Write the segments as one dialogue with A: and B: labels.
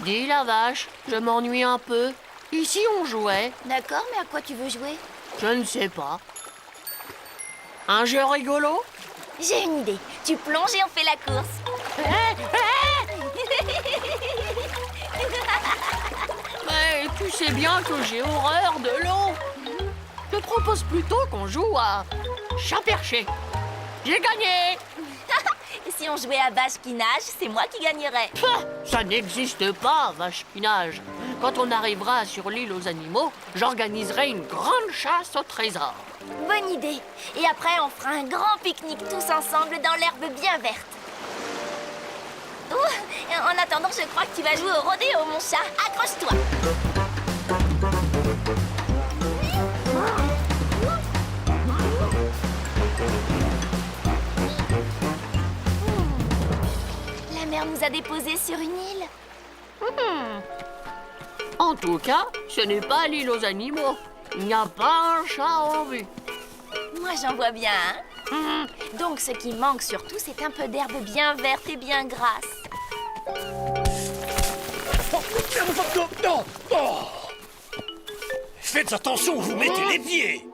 A: Dis la vache, je m'ennuie un peu. Ici on jouait.
B: D'accord, mais à quoi tu veux jouer?
A: Je ne sais pas. Un jeu rigolo?
B: J'ai une idée. Tu plonges et on fait la course.
A: Mais tu sais bien que j'ai horreur de l'eau. Je propose plutôt qu'on joue à chat perché. J'ai gagné.
B: Et si on jouait à vache qui nage, c'est moi qui gagnerais.
A: Pah, ça n'existe pas, vache qui nage. Quand on arrivera sur l'île aux animaux, j'organiserai une grande chasse au trésor.
B: Bonne idée. Et après, on fera un grand pique-nique tous ensemble dans l'herbe bien verte. Ouh, en attendant, je crois que tu vas jouer au rodéo, mon chat. Accroche-toi. La mer nous a déposés sur une île.
A: En tout cas, ce n'est pas l'île aux animaux. Il n'y a pas un chat en vue.
B: Moi, j'en vois bien, hein. Donc, ce qui manque surtout, c'est un peu d'herbe bien verte et bien grasse.
C: Non, non, non. Faites attention où vous mettez les pieds.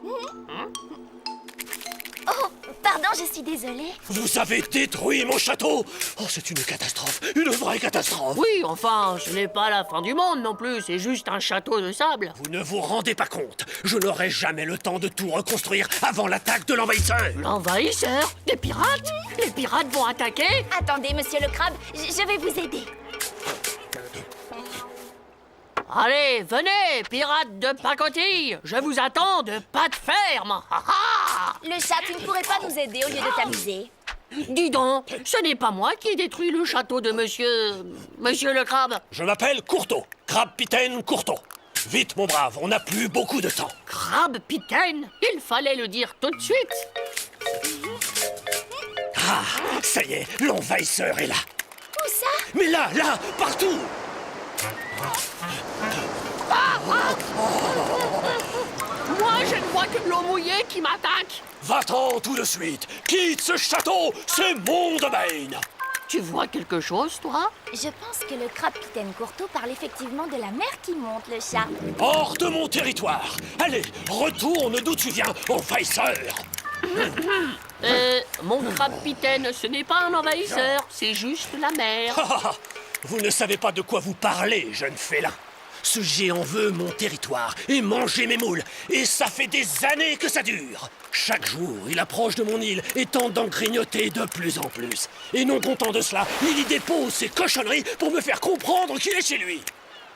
B: Oh, pardon, je suis désolée.
C: Vous avez détruit mon château. Oh, c'est une catastrophe, une vraie catastrophe.
A: Oui, enfin, ce n'est pas la fin du monde non plus, c'est juste un château de sable.
C: Vous ne vous rendez pas compte. Je n'aurai jamais le temps de tout reconstruire avant l'attaque de l'envahisseur.
A: L'envahisseur? Des pirates? Les pirates vont attaquer?
B: Attendez, monsieur le crabe, je vais vous aider.
A: Allez, venez, pirates de pacotille. Je vous attends de pas de ferme. Ha, ha.
B: Le chat, tu ne pourrais pas nous aider au lieu de t'amuser?
A: Dis donc, ce n'est pas moi qui ai détruit le château de Monsieur le crabe.
C: Je m'appelle Courteau, Crabe-Pitaine Courteau. Vite, mon brave, on n'a plus beaucoup de temps.
A: Crabe-Pitaine? Il fallait le dire tout de suite.
C: Ah, ça y est, l'envahisseur est là.
B: Où ça?
C: Mais là, partout.
A: Moi, je ne vois que de l'eau mouillée qui m'attaque.
C: Va-t'en tout de suite. Quitte ce château, c'est mon domaine.
A: Tu vois quelque chose, toi?
B: Je pense que le crabe-pitaine Courteau parle effectivement de la mer qui monte, le chat.
C: Hors de mon territoire. Allez, retourne d'où tu viens, envahisseur.
A: Mon crabe-pitaine, ce n'est pas un envahisseur, c'est juste la mer.
C: Vous ne savez pas de quoi vous parlez, jeune félin. Ce géant veut mon territoire et manger mes moules. Et ça fait des années que ça dure. Chaque jour, il approche de mon île et tente d'en grignoter de plus en plus. Et non content de cela, il y dépose ses cochonneries pour me faire comprendre qu'il est chez lui.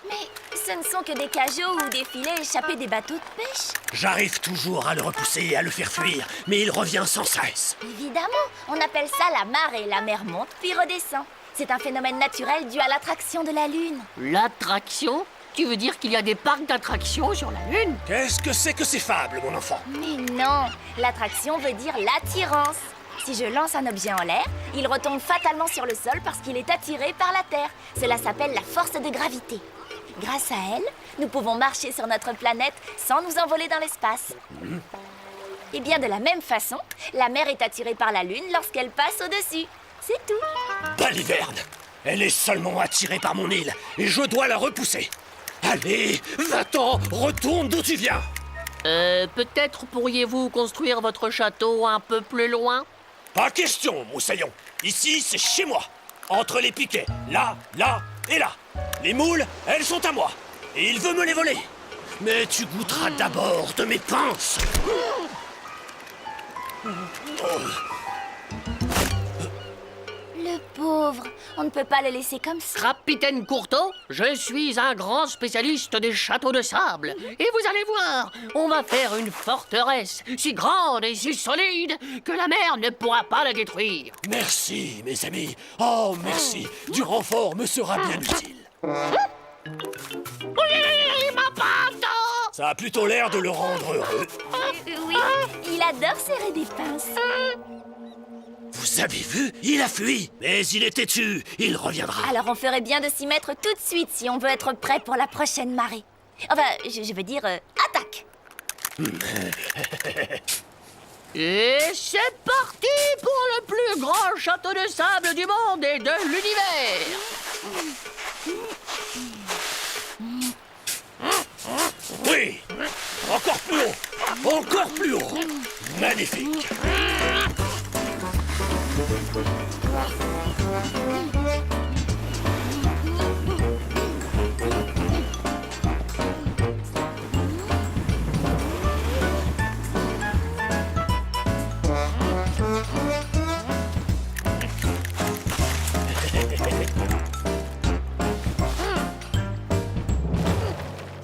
B: Mais ce ne sont que des cajots ou des filets échappés des bateaux de pêche.
C: J'arrive toujours à le repousser et à le faire fuir, mais il revient sans cesse.
B: Évidemment, on appelle ça la marée. La mer monte puis redescend. C'est un phénomène naturel dû à l'attraction de la Lune.
A: L'attraction? Tu veux dire qu'il y a des parcs d'attractions sur la Lune?
C: Qu'est-ce que c'est que ces fables, mon enfant?
B: Mais non, l'attraction veut dire l'attirance. Si je lance un objet en l'air, il retombe fatalement sur le sol parce qu'il est attiré par la Terre. Cela s'appelle la force de gravité. Grâce à elle, nous pouvons marcher sur notre planète sans nous envoler dans l'espace. Et bien de la même façon, la mer est attirée par la Lune lorsqu'elle passe au-dessus. C'est tout.
C: Baliverne, elle est seulement attirée par mon île et je dois la repousser. Allez, va-t'en, retourne d'où tu viens.
A: Peut-être pourriez-vous construire votre château un peu plus loin?
C: Pas question, moussaillon. Ici, c'est chez moi. Entre les piquets, là et là. Les moules, elles sont à moi. Et il veut me les voler. Mais tu goûteras d'abord de mes pinces.
B: Le pauvre, on ne peut pas le laisser comme ça.
A: Crabe-Pitaine Courteau, je suis un grand spécialiste des châteaux de sable. Et vous allez voir, on va faire une forteresse si grande et si solide que la mer ne pourra pas la détruire.
C: Merci, mes amis. Oh, merci. Du renfort me sera bien utile.
A: Oui, ma pâte!
C: Ça a plutôt l'air de le rendre heureux.
B: Oui, il adore serrer des pinces.
C: Vous avez vu? Il a fui. Mais il est têtu. Il reviendra.
B: Alors on ferait bien de s'y mettre tout de suite si on veut être prêt pour la prochaine marée. Enfin, je veux dire, attaque!
A: Et c'est parti pour le plus grand château de sable du monde et de l'univers.
C: Oui, encore plus haut, encore plus haut. Magnifique.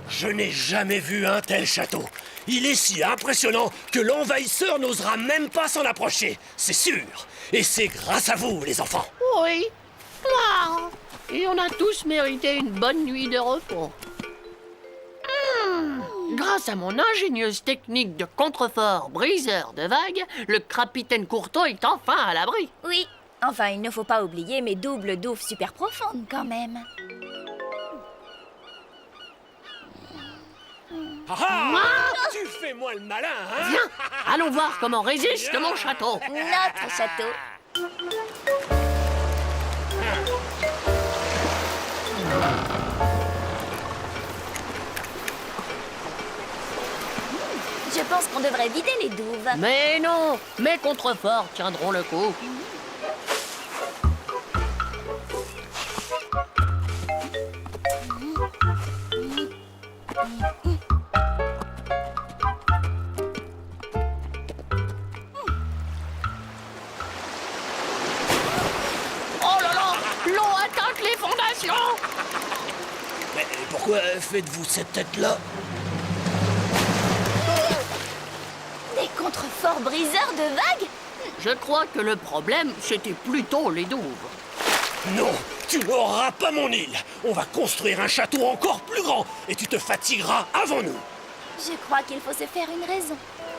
C: Je n'ai jamais vu un tel château. Il est si impressionnant que l'envahisseur n'osera même pas s'en approcher, c'est sûr. Et c'est grâce à vous, les enfants.
A: Oui. Ah. Et on a tous mérité une bonne nuit de repos. Grâce à mon ingénieuse technique de contrefort briseur de vagues, le capitaine Courteau est enfin à l'abri.
B: Oui. Enfin, il ne faut pas oublier mes doubles douves super profondes, quand même.
C: Ah, tu fais moi le malin, hein?
A: Viens, allons voir comment résiste mon château.
B: Notre château. Je pense qu'on devrait vider les douves.
A: Mais non, mes contreforts tiendront le coup. Oh là là, l'eau attaque les fondations.
C: Mais pourquoi faites-vous cette tête-là?
B: Des contreforts briseurs de vagues?
A: Je crois que le problème, c'était plutôt les douves.
C: Non, tu n'auras pas mon île. On va construire un château encore plus grand et tu te fatigueras avant nous.
B: Je crois qu'il faut se faire une raison.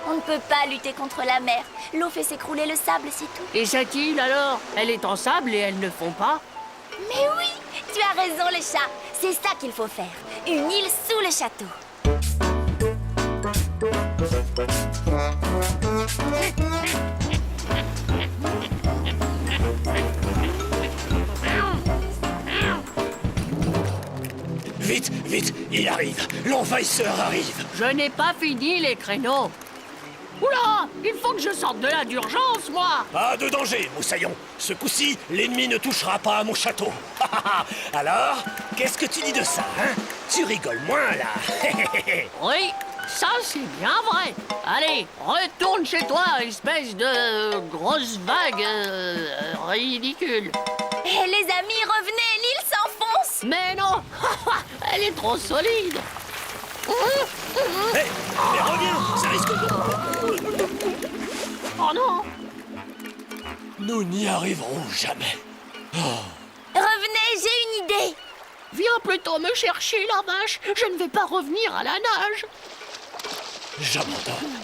B: On ne peut pas lutter contre la mer. L'eau fait s'écrouler le sable, c'est tout.
A: Et cette île alors, elle est en sable et elle ne fond pas?
B: Mais oui, tu as raison, le chat. C'est ça qu'il faut faire. Une île sous le château.
C: Vite, vite, il arrive. L'envahisseur arrive.
A: Je n'ai pas fini les créneaux. Oula, il faut que je sorte de là d'urgence, moi.
C: Pas de danger, moussaillon. Ce coup-ci, l'ennemi ne touchera pas à mon château. Alors, qu'est-ce que tu dis de ça, hein? Tu rigoles moins, là.
A: Oui, ça c'est bien vrai. Allez, retourne chez toi, espèce de grosse vague ridicule.
B: Hé, les amis, revenez, l'île s'enfonce.
A: Mais non, elle est trop solide.
C: Hé, mais reviens, ça risque de...
A: Oh non.
C: Nous n'y arriverons jamais.
B: Revenez, j'ai une idée.
A: Viens plutôt me chercher, la vache. Je ne vais pas revenir à la nage.
C: J'abandonne.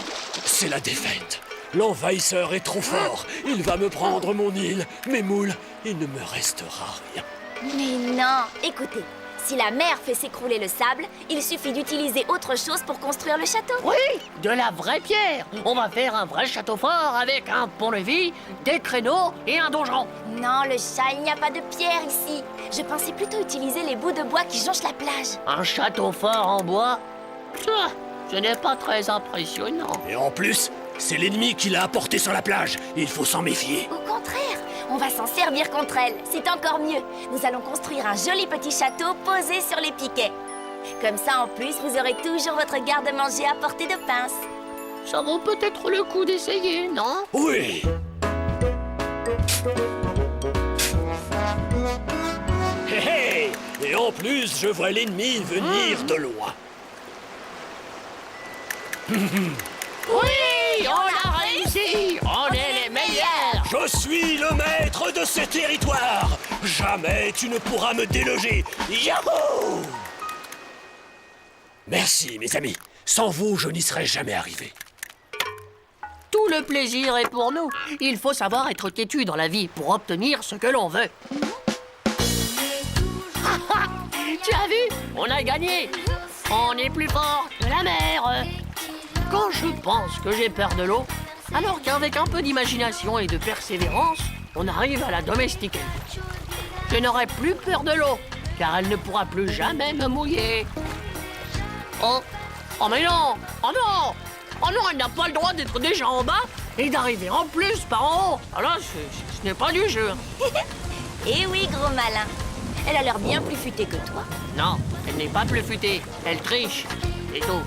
C: C'est la défaite. L'envahisseur est trop fort. Il va me prendre mon île, mes moules. Il ne me restera rien.
B: Mais non, écoutez. Si la mer fait s'écrouler le sable, il suffit d'utiliser autre chose pour construire le château.
A: Oui, de la vraie pierre. On va faire un vrai château fort avec un pont-levis, des créneaux et un donjon.
B: Non, le chat, il n'y a pas de pierre ici. Je pensais plutôt utiliser les bouts de bois qui jonchent la plage.
A: Un château fort en bois? Ça, ce n'est pas très impressionnant.
C: Et en plus, c'est l'ennemi qui l'a apporté sur la plage. Il faut s'en méfier.
B: Au contraire, on va s'en servir contre elle. C'est encore mieux. Nous allons construire un joli petit château posé sur les piquets. Comme ça, en plus, vous aurez toujours votre garde-manger à portée de pince.
A: Ça vaut peut-être le coup d'essayer, non?
C: Oui. Hé hé! Et en plus, je vois l'ennemi venir de loin.
A: Oui, on a réussi. On est les meilleurs.
C: Je suis le maître de ce territoire. Jamais tu ne pourras me déloger. Yahoo! Merci, mes amis. Sans vous, je n'y serais jamais arrivé.
A: Tout le plaisir est pour nous. Il faut savoir être têtu dans la vie pour obtenir ce que l'on veut. Tu as vu? On a gagné. On est plus fort que la mer. Quand je pense que j'ai peur de l'eau, alors qu'avec un peu d'imagination et de persévérance, on arrive à la domestiquer. Je n'aurai plus peur de l'eau, car elle ne pourra plus jamais me mouiller. Oh, Oh mais non! Oh non! Oh non, elle n'a pas le droit d'être déjà en bas et d'arriver en plus par en haut. Alors, ce n'est pas du jeu.
B: Eh oui, gros malin. Elle a l'air bien plus futée que toi.
A: Non, elle n'est pas plus futée. Elle triche. Et tout.